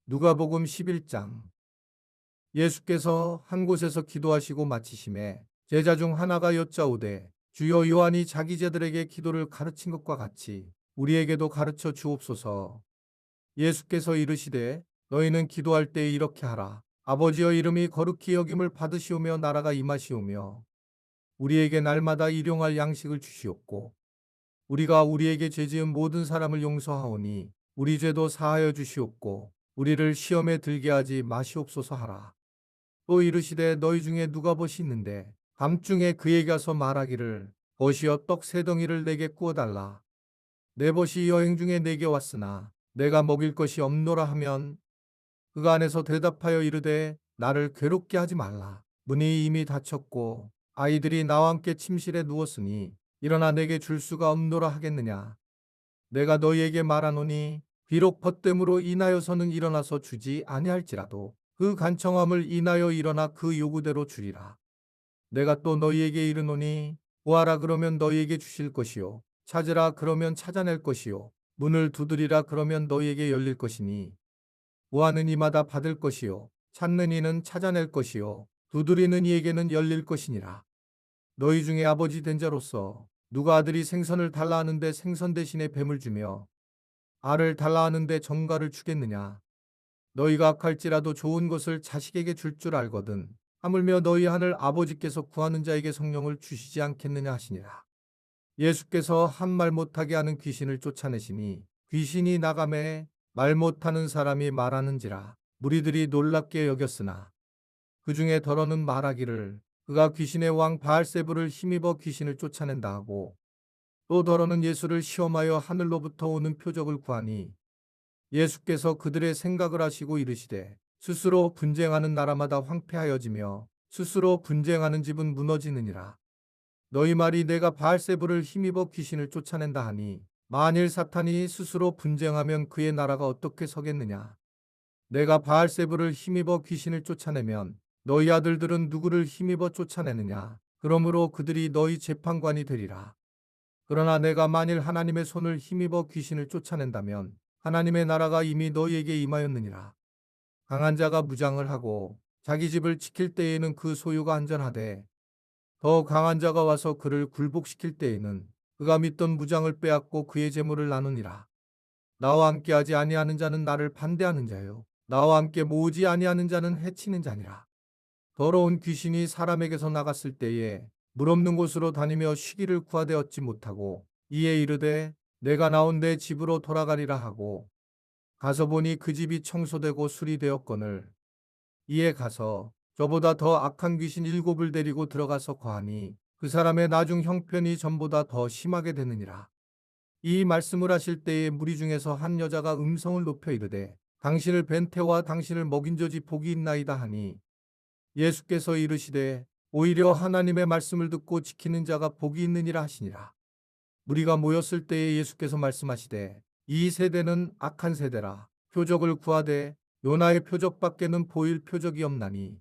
누가복음 11장. 예수께서 한 곳에서 기도하시고 마치심에 제자 중 하나가 여짜오되 주여, 요한이 자기 제들에게 기도를 가르친 것과 같이 우리에게도 가르쳐 주옵소서. 예수께서 이르시되 너희는 기도할 때 이렇게 하라. 아버지여, 이름이 거룩히 여김을 받으시오며 나라가 임하시오며 우리에게 날마다 일용할 양식을 주시옵고 우리가 우리에게 죄지은 모든 사람을 용서하오니 우리 죄도 사하여 주시옵고 우리를 시험에 들게 하지 마시옵소서 하라. 또 이르시되 너희 중에 누가 벗이 있는데 밤중에 그에게 가서 말하기를 벗이여 떡 세 덩이를 내게 구워달라. 내 벗이 여행 중에 내게 왔으나 내가 먹일 것이 없노라 하면 그가 안에서 대답하여 이르되 나를 괴롭게 하지 말라. 문이 이미 닫혔고 아이들이 나와 함께 침실에 누웠으니 일어나 내게 줄 수가 없노라 하겠느냐. 내가 너희에게 말하노니 비록 벗됨으로 인하여서는 일어나서 주지 아니할지라도 그 간청함을 인하여 일어나 그 요구대로 주리라. 내가 또 너희에게 이르노니 구하라 그러면 너희에게 주실 것이요 찾으라 그러면 찾아낼 것이요 문을 두드리라 그러면 너희에게 열릴 것이니 구하는 이마다 받을 것이요 찾는 이는 찾아낼 것이요 두드리는 이에게는 열릴 것이니라. 너희 중에 아버지 된 자로서 누가 아들이 생선을 달라 하는데 생선 대신에 뱀을 주며 알을 달라 하는데 정갈을 주겠느냐. 너희가 악할지라도 좋은 것을 자식에게 줄 줄 알거든 하물며 너희 하늘 아버지께서 구하는 자에게 성령을 주시지 않겠느냐 하시니라. 예수께서 한 말 못하게 하는 귀신을 쫓아내시니 귀신이 나가매 말 못하는 사람이 말하는지라. 무리들이 놀랍게 여겼으나 그 중에 더러는 말하기를 그가 귀신의 왕 바알세불을 힘입어 귀신을 쫓아낸다 하고, 또 더러는 예수를 시험하여 하늘로부터 오는 표적을 구하니 예수께서 그들의 생각을 아시고 이르시되 스스로 분쟁하는 나라마다 황폐하여지며 스스로 분쟁하는 집은 무너지느니라. 너희 말이 내가 바알세불을 힘입어 귀신을 쫓아낸다 하니 만일 사탄이 스스로 분쟁하면 그의 나라가 어떻게 서겠느냐. 내가 바알세불을 힘입어 귀신을 쫓아내면 너희 아들들은 누구를 힘입어 쫓아내느냐. 그러므로 그들이 너희 재판관이 되리라. 그러나 내가 만일 하나님의 손을 힘입어 귀신을 쫓아낸다면 하나님의 나라가 이미 너희에게 임하였느니라. 강한 자가 무장을 하고 자기 집을 지킬 때에는 그 소유가 안전하되 더 강한 자가 와서 그를 굴복시킬 때에는 그가 믿던 무장을 빼앗고 그의 재물을 나누니라. 나와 함께하지 아니하는 자는 나를 반대하는 자요 나와 함께 모으지 아니하는 자는 해치는 자니라. 더러운 귀신이 사람에게서 나갔을 때에 물 없는 곳으로 다니며 쉬기를 구하되 얻지 못하고 이에 이르되 내가 나온 내 집으로 돌아가리라 하고 가서 보니 그 집이 청소되고 수리되었거늘 이에 가서 저보다 더 악한 귀신 7을 데리고 들어가서 거하니 그 사람의 나중 형편이 전보다 더 심하게 되느니라. 이 말씀을 하실 때에 무리 중에서 한 여자가 음성을 높여 이르되 당신을 뵌 태와 당신을 먹인 저지 복이 있나이다 하니 예수께서 이르시되 오히려 하나님의 말씀을 듣고 지키는 자가 복이 있느니라 하시니라. 무리가 모였을 때에 예수께서 말씀하시되 이 세대는 악한 세대라. 표적을 구하되 요나의 표적밖에는 보일 표적이 없나니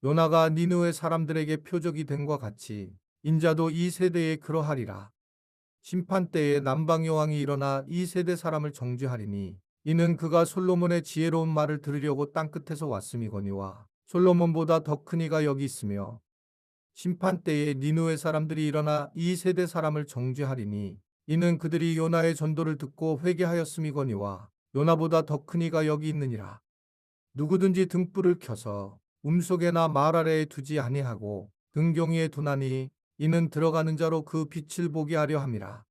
요나가 니느웨 사람들에게 표적이 됨과 같이 인자도 이 세대에 그러하리라. 심판 때에 남방 여왕이 일어나 이 세대 사람을 정죄하리니 이는 그가 솔로몬의 지혜로운 말을 들으려고 땅끝에서 왔음이거니와 솔로몬보다 더 큰 이가 여기 있으며 심판 때에 니느웨 사람들이 일어나 이 세대 사람을 정죄하리니 이는 그들이 요나의 전도를 듣고 회개하였음이거니와 요나보다 더 큰 이가 여기 있느니라. 누구든지 등불을 켜서 움속에나 말 아래에 두지 아니하고 등경위에 두나니 이는 들어가는 자로 그 빛을 보게 하려 함이라.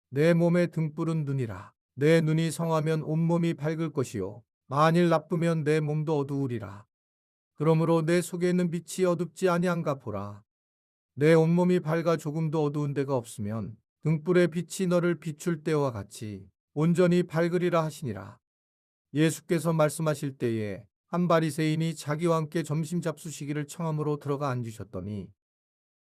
내 몸의 등불은 눈이라. 내 눈이 성하면 온몸이 밝을 것이요 만일 나쁘면 내 몸도 어두우리라. 그러므로 내 속에 있는 빛이 어둡지 아니한가 보라. 내 온몸이 밝아 조금도 어두운 데가 없으면 등불의 빛이 너를 비출 때와 같이 온전히 밝으리라 하시니라. 예수께서 말씀하실 때에 한 바리새인이 자기와 함께 점심 잡수시기를 청함으로 들어가 앉으셨더니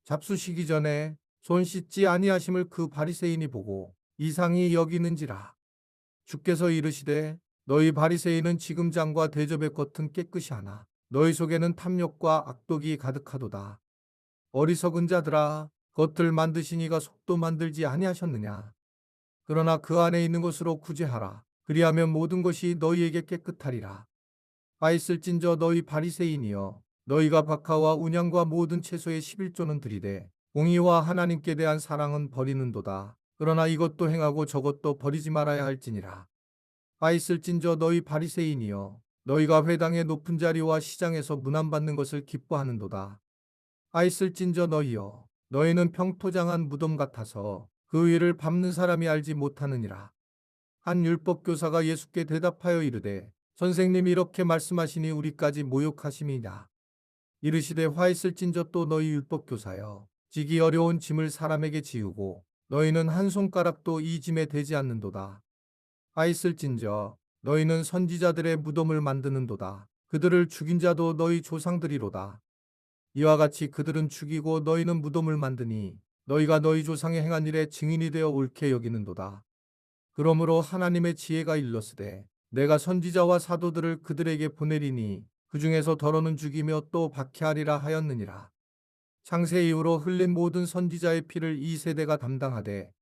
잡수시기 전에 손 씻지 아니하심을 그 바리새인이 보고 이상히 여기는지라. 주께서 이르시되 너희 바리새인은 지금 장과 대접의 겉은 깨끗이 하나 너희 속에는 탐욕과 악독이 가득하도다. 어리석은 자들아, 겉을 만드신 이가 속도 만들지 아니하셨느냐. 그러나 그 안에 있는 것으로 구제하라. 그리하면 모든 것이 너희에게 깨끗하리라. 바 있을진저 너희 바리새인이여 너희가 박하와 운양과 모든 채소의 11조는 들이되 공의와 하나님께 대한 사랑은 버리는도다. 그러나 이것도 행하고 저것도 버리지 말아야 할지니라. 바 있을진저 너희 바리새인이여 너희가 회당의 높은 자리와 시장에서 문안받는 것을 기뻐하는도다. 바 있을진저 너희여 너희는 평토장한 무덤 같아서 그 위를 밟는 사람이 알지 못하느니라. 한 율법교사가 예수께 대답하여 이르되 선생님이 이렇게 말씀하시니 우리까지 모욕하심이냐. 이르시되 화 있을진저 또 너희 율법교사여 지기 어려운 짐을 사람에게 지우고 너희는 한 손가락도 이 짐에 대지 않는도다. 화 있을진저 너희는 선지자들의 무덤을 만드는도다. 그들을 죽인 자도 너희 조상들이로다. 이와 같이 그들은 죽이고 너희는 무덤을 만드니 너희가 너희 조상의 행한 일에 증인이 되어 옳게 여기는도다. 그러므로 하나님의 지혜가 일렀으되 내가 선지자와 사도들을 그들에게 보내리니 그 중에서 더러는 죽이며 또 박해하리라 하였느니라. 창세 이후로 흘린 모든 선지자의 피를 이 세대가 담당하되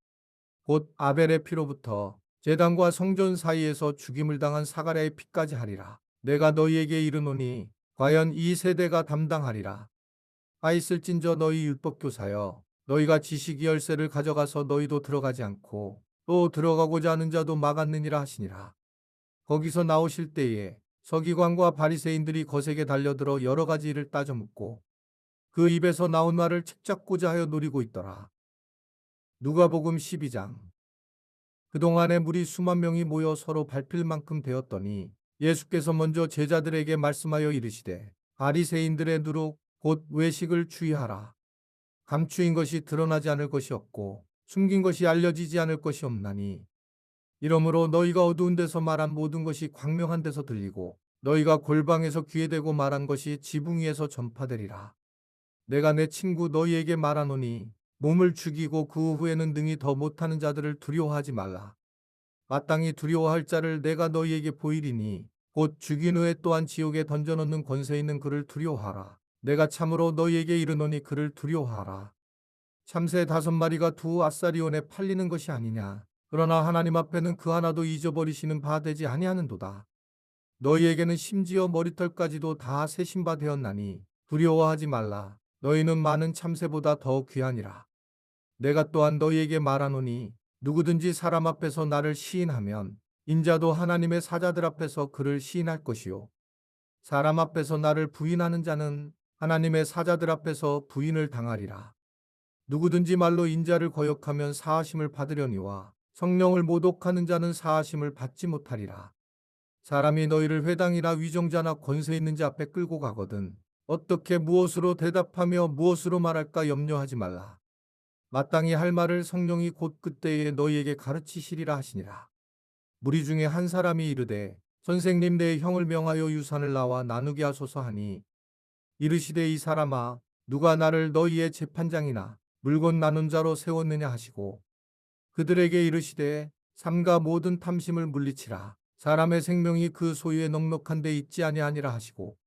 곧 아벨의 피로부터 제단과 성전 사이에서 죽임을 당한 사가랴의 피까지 하리라. 내가 너희에게 이르노니 과연 이 세대가 담당하리라. 아 있을진저 너희 율법교사여 너희가 지식 열쇠를 가져가서 너희도 들어가지 않고 또 들어가고자 하는 자도 막았느니라 하시니라. 거기서 나오실 때에 서기관과 바리새인들이 거세게 달려들어 여러 가지 일을 따져 묻고 그 입에서 나온 말을 책잡고자 하여 노리고 있더라. 누가복음 12장. 그동안에 무리 수만 명이 모여 서로 밟힐 만큼 되었더니 예수께서 먼저 제자들에게 말씀하여 이르시되 바리새인들의 누룩 곧 외식을 주의하라. 감추인 것이 드러나지 않을 것이 없고 숨긴 것이 알려지지 않을 것이 없나니 이러므로 너희가 어두운 데서 말한 모든 것이 광명한 데서 들리고 너희가 골방에서 귀에 대고 말한 것이 지붕 위에서 전파되리라. 내가 내 친구 너희에게 말하노니 몸을 죽이고 그 후에는 능히 더 못하는 자들을 두려워하지 말라. 마땅히 두려워할 자를 내가 너희에게 보이리니 곧 죽인 후에 또한 지옥에 던져놓는 권세 있는 그를 두려워하라. 내가 참으로 너희에게 이르노니 그를 두려워하라. 참새 5마리가 두 아사리온에 팔리는 것이 아니냐. 그러나 하나님 앞에는 그 하나도 잊어버리시는 바 되지 아니하는도다. 너희에게는 심지어 머리털까지도 다 세신 바 되었나니 두려워하지 말라. 너희는 많은 참새보다 더 귀하니라. 내가 또한 너희에게 말하노니 누구든지 사람 앞에서 나를 시인하면 인자도 하나님의 사자들 앞에서 그를 시인할 것이요. 사람 앞에서 나를 부인하는 자는 하나님의 사자들 앞에서 부인을 당하리라. 누구든지 말로 인자를 거역하면 사하심을 받으려니와 성령을 모독하는 자는 사하심을 받지 못하리라. 사람이 너희를 회당이나 위정자나 권세 있는 자 앞에 끌고 가거든 어떻게 무엇으로 대답하며 무엇으로 말할까 염려하지 말라. 마땅히 할 말을 성령이 곧 그때에 너희에게 가르치시리라 하시니라. 무리 중에 한 사람이 이르되 선생님 내 형을 명하여 유산을 나와 나누게 하소서 하니 이르시되 이 사람아 누가 나를 너희의 재판장이나 물건 나눈 자로 세웠느냐 하시고 그들에게 이르시되 삼가 모든 탐심을 물리치라. 사람의 생명이 그 소유에 넉넉한 데 있지 아니하니라 하시고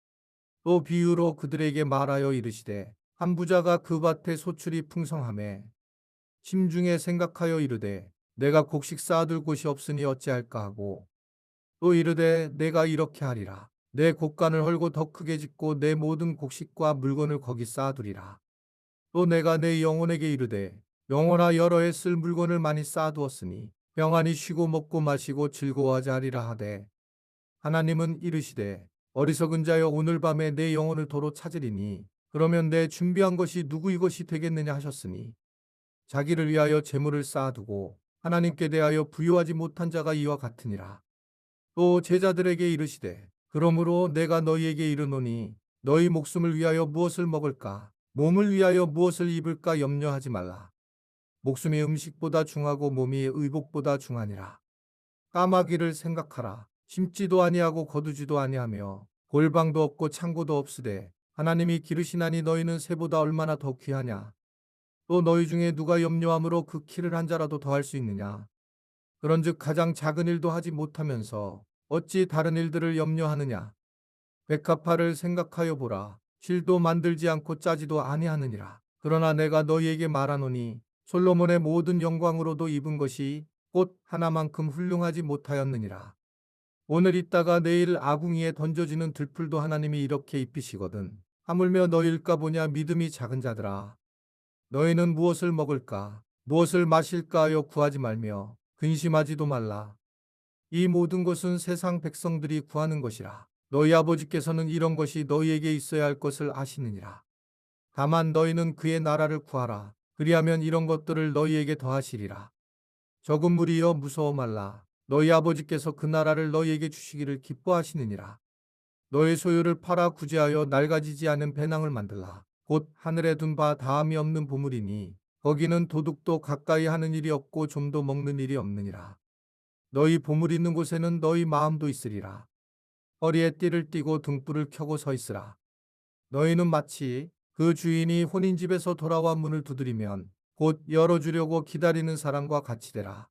또 비유로 그들에게 말하여 이르시되 한 부자가 그 밭에 소출이 풍성하매 심중에 생각하여 이르되 내가 곡식 쌓아둘 곳이 없으니 어찌할까 하고 또 이르되 내가 이렇게 하리라. 내 곡간을 헐고 더 크게 짓고 내 모든 곡식과 물건을 거기 쌓아두리라. 또 내가 내 영혼에게 이르되 영혼아 여러 해 쓸 물건을 많이 쌓아두었으니 평안히 쉬고 먹고 마시고 즐거워하자 하리라 하되 하나님은 이르시되 어리석은 자여 오늘 밤에 내 영혼을 도로 찾으리니 그러면 내 준비한 것이 누구 이것이 되겠느냐 하셨으니 자기를 위하여 재물을 쌓아두고 하나님께 대하여 부유하지 못한 자가 이와 같으니라. 또 제자들에게 이르시되 그러므로 내가 너희에게 이르노니 너희 목숨을 위하여 무엇을 먹을까 몸을 위하여 무엇을 입을까 염려하지 말라. 목숨이 음식보다 중하고 몸이 의복보다 중하니라. 까마귀를 생각하라. 심지도 아니하고 거두지도 아니하며 골방도 없고 창고도 없으되 하나님이 기르시나니 너희는 새보다 얼마나 더 귀하냐. 또 너희 중에 누가 염려함으로 그 키를 한 자라도 더할 수 있느냐. 그런즉 가장 작은 일도 하지 못하면서 어찌 다른 일들을 염려하느냐. 백합화를 생각하여 보라. 실도 만들지 않고 짜지도 아니하느니라. 그러나 내가 너희에게 말하노니 솔로몬의 모든 영광으로도 입은 것이 꽃 하나만큼 훌륭하지 못하였느니라. 오늘 있다가 내일 아궁이에 던져지는 들풀도 하나님이 이렇게 입히시거든. 하물며 너희일까 보냐 믿음이 작은 자들아. 너희는 무엇을 먹을까 무엇을 마실까 하여 구하지 말며 근심하지도 말라. 이 모든 것은 세상 백성들이 구하는 것이라. 너희 아버지께서는 이런 것이 너희에게 있어야 할 것을 아시느니라. 다만 너희는 그의 나라를 구하라. 그리하면 이런 것들을 너희에게 더하시리라. 적은 무리여 무서워 말라. 너희 아버지께서 그 나라를 너희에게 주시기를 기뻐하시느니라. 너희 소유를 팔아 구제하여 낡아지지 않은 배낭을 만들라. 곧 하늘에 둔 바 다함이 없는 보물이니 거기는 도둑도 가까이 하는 일이 없고 좀도 먹는 일이 없느니라. 너희 보물 있는 곳에는 너희 마음도 있으리라. 허리에 띠를 띠고 등불을 켜고 서 있으라. 너희는 마치 그 주인이 혼인집에서 돌아와 문을 두드리면 곧 열어주려고 기다리는 사람과 같이 되라.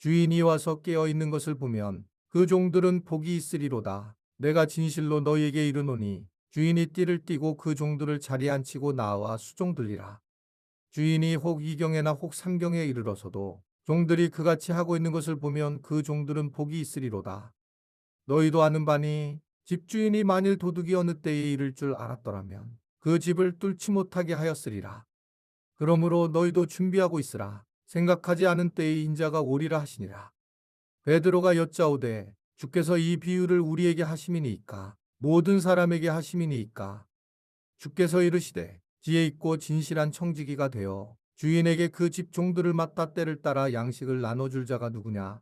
주인이 와서 깨어 있는 것을 보면 그 종들은 복이 있으리로다. 내가 진실로 너희에게 이르노니 주인이 띠를 띠고 그 종들을 자리에 앉히고 나와 수종들리라. 주인이 혹 이경에나 혹 삼경에 이르러서도 종들이 그같이 하고 있는 것을 보면 그 종들은 복이 있으리로다. 너희도 아는 바니 집주인이 만일 도둑이 어느 때에 이를 줄 알았더라면 그 집을 뚫지 못하게 하였으리라. 그러므로 너희도 준비하고 있으라. 생각하지 않은 때에 인자가 오리라 하시니라. 베드로가 여짜오되 주께서 이 비유를 우리에게 하심이니이까 모든 사람에게 하심이니이까. 주께서 이르시되 지혜 있고 진실한 청지기가 되어 주인에게 그 집 종들을 맡다 때를 따라 양식을 나눠줄 자가 누구냐.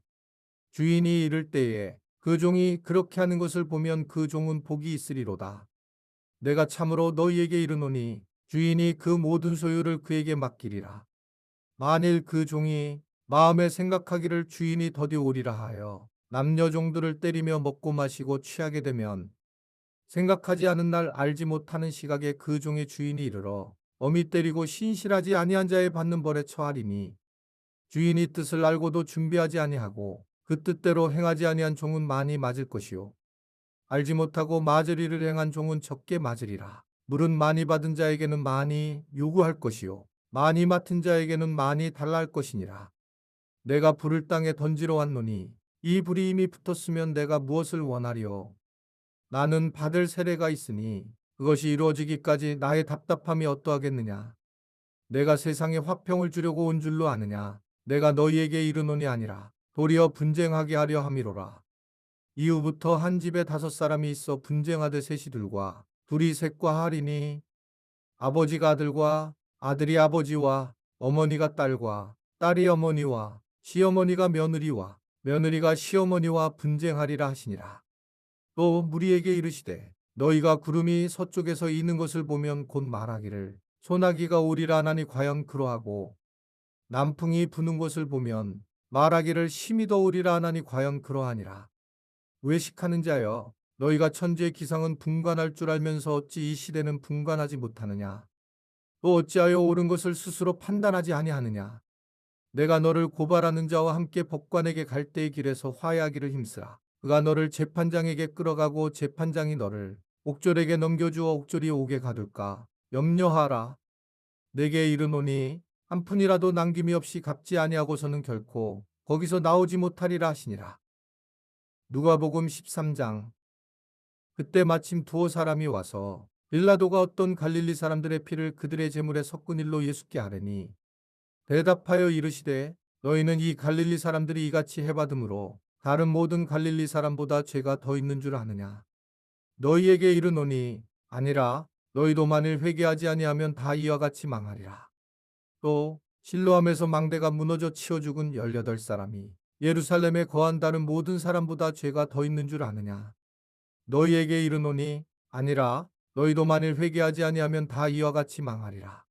주인이 이를 때에 그 종이 그렇게 하는 것을 보면 그 종은 복이 있으리로다. 내가 참으로 너희에게 이르노니 주인이 그 모든 소유를 그에게 맡기리라. 만일 그 종이 마음에 생각하기를 주인이 더디 오리라 하여 남녀 종들을 때리며 먹고 마시고 취하게 되면 생각하지 않은 날 알지 못하는 시각에 그 종의 주인이 이르러 엄히 때리고 신실하지 아니한 자의 받는 벌에 처하리니 주인이 뜻을 알고도 준비하지 아니하고 그 뜻대로 행하지 아니한 종은 많이 맞을 것이요 알지 못하고 맞을 일을 행한 종은 적게 맞으리라. 물은 많이 받은 자에게는 많이 요구할 것이요 많이 맡은 자에게는 많이 달라할 것이니라. 내가 불을 땅에 던지러 왔노니 이 불이 이미 붙었으면 내가 무엇을 원하리요. 나는 받을 세례가 있으니 그것이 이루어지기까지 나의 답답함이 어떠하겠느냐. 내가 세상에 화평을 주려고 온 줄로 아느냐. 내가 너희에게 이르노니 아니라 도리어 분쟁하게 하려 함이로라. 이후부터 한 집에 5사람이 있어 분쟁하되 셋이 둘과 둘이 셋과 하리니 아버지가 아들과 아들이 아버지와 어머니가 딸과 딸이 어머니와 시어머니가 며느리와 며느리가 시어머니와 분쟁하리라 하시니라. 또 무리에게 이르시되 너희가 구름이 서쪽에서 이는 것을 보면 곧 말하기를 소나기가 오리라 하나니 과연 그러하고 남풍이 부는 것을 보면 말하기를 심히 더 오리라 하나니 과연 그러하니라. 외식하는 자여 너희가 천지의 기상은 분간할 줄 알면서 어찌 이 시대는 분간하지 못하느냐. 또 어찌하여 옳은 것을 스스로 판단하지 아니하느냐. 내가 너를 고발하는 자와 함께 법관에게 갈 때의 길에서 화해하기를 힘쓰라. 그가 너를 재판장에게 끌어가고 재판장이 너를 옥졸에게 넘겨주어 옥졸이 옥에 가둘까. 염려하라. 내게 이르노니 한 푼이라도 남김이 없이 갚지 아니하고서는 결코 거기서 나오지 못하리라 하시니라. 누가복음 13장. 그때 마침 두어 사람이 와서 빌라도가 어떤 갈릴리 사람들의 피를 그들의 제물에 섞은 일로 예수께 아뢰니 대답하여 이르시되 너희는 이 갈릴리 사람들이 이같이 해받음으로 다른 모든 갈릴리 사람보다 죄가 더 있는 줄 아느냐. 너희에게 이르노니 아니라 너희도 만일 회개하지 아니하면 다 이와 같이 망하리라. 또 실로암에서 망대가 무너져 치어 죽은 18사람이 예루살렘에 거한다는 모든 사람보다 죄가 더 있는 줄 아느냐. 너희에게 이르노니 아니라 너희도 만일 회개하지 아니하면 다 이와 같이 망하리라.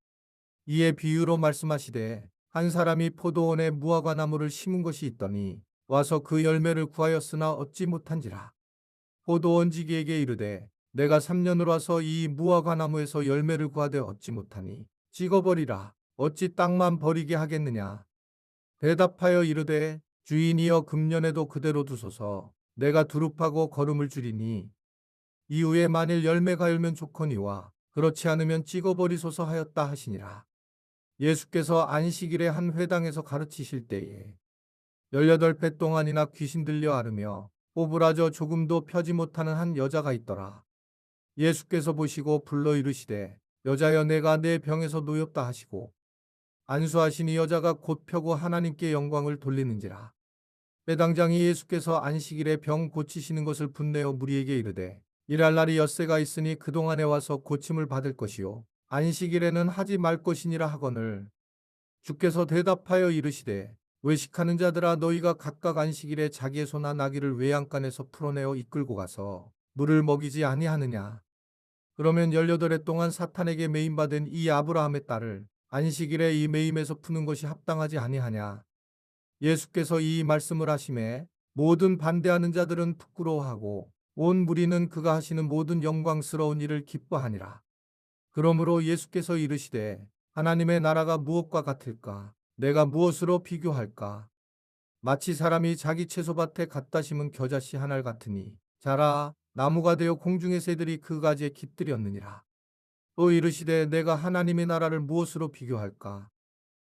이에 비유로 말씀하시되 한 사람이 포도원에 무화과 나무를 심은 것이 있더니 와서 그 열매를 구하였으나 얻지 못한지라. 포도원지기에게 이르되 내가 3년을 와서 이 무화과 나무에서 열매를 구하되 얻지 못하니 찍어버리라. 어찌 땅만 버리게 하겠느냐. 대답하여 이르되 주인이여 금년에도 그대로 두소서. 내가 두릅하고 거름을 주리니 이후에 만일 열매가 열면 좋거니와 그렇지 않으면 찍어버리소서 하였다 하시니라. 예수께서 안식일에 한 회당에서 가르치실 때에 18배 동안이나 귀신 들려 앓으며 오브라져 조금도 펴지 못하는 한 여자가 있더라. 예수께서 보시고 불러 이르시되 여자여 내가 내 병에서 노였다 하시고 안수하시니 여자가 곧 펴고 하나님께 영광을 돌리는지라. 배당장이 예수께서 안식일에 병 고치시는 것을 분내어 무리에게 이르되 일할 날이 엿새가 있으니 그동안에 와서 고침을 받을 것이요 안식일에는 하지 말 것이니라 하거늘 주께서 대답하여 이르시되 외식하는 자들아 너희가 각각 안식일에 자기의 소나 나귀를 외양간에서 풀어내어 이끌고 가서 물을 먹이지 아니하느냐. 그러면 18해 동안 사탄에게 매임받은 이 아브라함의 딸을 안식일에 이 매임에서 푸는 것이 합당하지 아니하냐. 예수께서 이 말씀을 하심에 모든 반대하는 자들은 부끄러워하고 온 무리는 그가 하시는 모든 영광스러운 일을 기뻐하니라. 그러므로 예수께서 이르시되 하나님의 나라가 무엇과 같을까? 내가 무엇으로 비교할까? 마치 사람이 자기 채소밭에 갖다 심은 겨자씨 한 알 같으니 자라 나무가 되어 공중의 새들이 그 가지에 깃들였느니라. 또 이르시되 내가 하나님의 나라를 무엇으로 비교할까?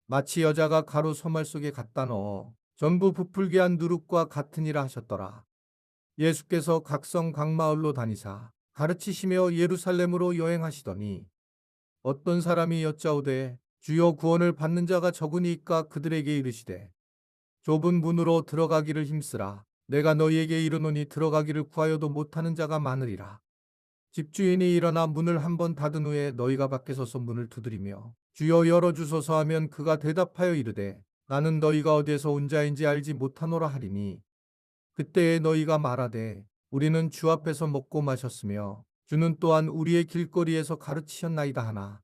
마치 여자가 가루 소말 속에 갖다 넣어 전부 부풀게 한 누룩과 같으니라 하셨더라. 예수께서 각성 각마을로 다니사 가르치시며 예루살렘으로 여행하시더니 어떤 사람이 여짜오되 주여 구원을 받는 자가 적으니까 그들에게 이르시되 좁은 문으로 들어가기를 힘쓰라. 내가 너희에게 이르노니 들어가기를 구하여도 못하는 자가 많으리라. 집주인이 일어나 문을 한번 닫은 후에 너희가 밖에 서서 문을 두드리며 주여 열어주소서 하면 그가 대답하여 이르되 나는 너희가 어디에서 온 자인지 알지 못하노라 하리니 그때에 너희가 말하되 우리는 주 앞에서 먹고 마셨으며 주는 또한 우리의 길거리에서 가르치셨나이다 하나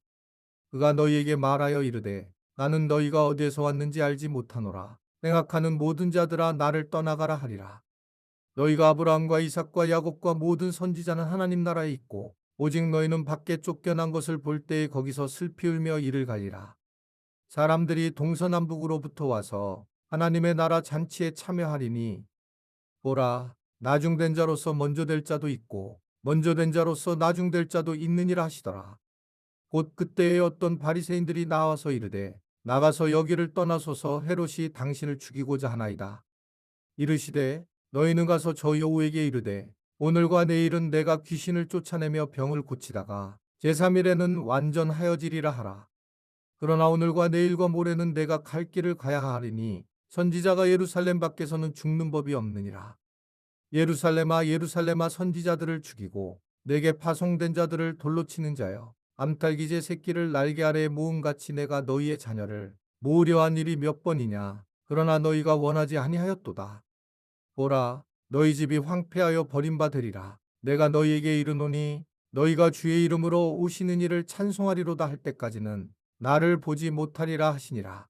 그가 너희에게 말하여 이르되 나는 너희가 어디에서 왔는지 알지 못하노라. 생각하는 모든 자들아 나를 떠나가라 하리라. 너희가 아브라함과 이삭과 야곱과 모든 선지자는 하나님 나라에 있고 오직 너희는 밖에 쫓겨난 것을 볼 때에 거기서 슬피 울며 이를 갈리라. 사람들이 동서남북으로부터 와서 하나님의 나라 잔치에 참여하리니 보라 나중된 자로서 먼저 될 자도 있고 먼저 된 자로서 나중될 자도 있느니라 하시더라. 곧 그때에 어떤 바리새인들이 나와서 이르되 나가서 여기를 떠나소서 헤롯이 당신을 죽이고자 하나이다. 이르시되 너희는 가서 저 여우에게 이르되 오늘과 내일은 내가 귀신을 쫓아내며 병을 고치다가 제3일에는 완전하여지리라 하라. 그러나 오늘과 내일과 모레는 내가 갈 길을 가야 하리니 선지자가 예루살렘 밖에서는 죽는 법이 없느니라. 예루살렘아 예루살렘아 선지자들을 죽이고 내게 파송된 자들을 돌로 치는 자여 암탉이제 새끼를 날개 아래에 모음같이 내가 너희의 자녀를 모으려 한 일이 몇 번이냐. 그러나 너희가 원하지 아니하였도다. 보라 너희 집이 황폐하여 버림받으리라. 내가 너희에게 이르노니 너희가 주의 이름으로 오시는 이를 찬송하리로다 할 때까지는 나를 보지 못하리라 하시니라.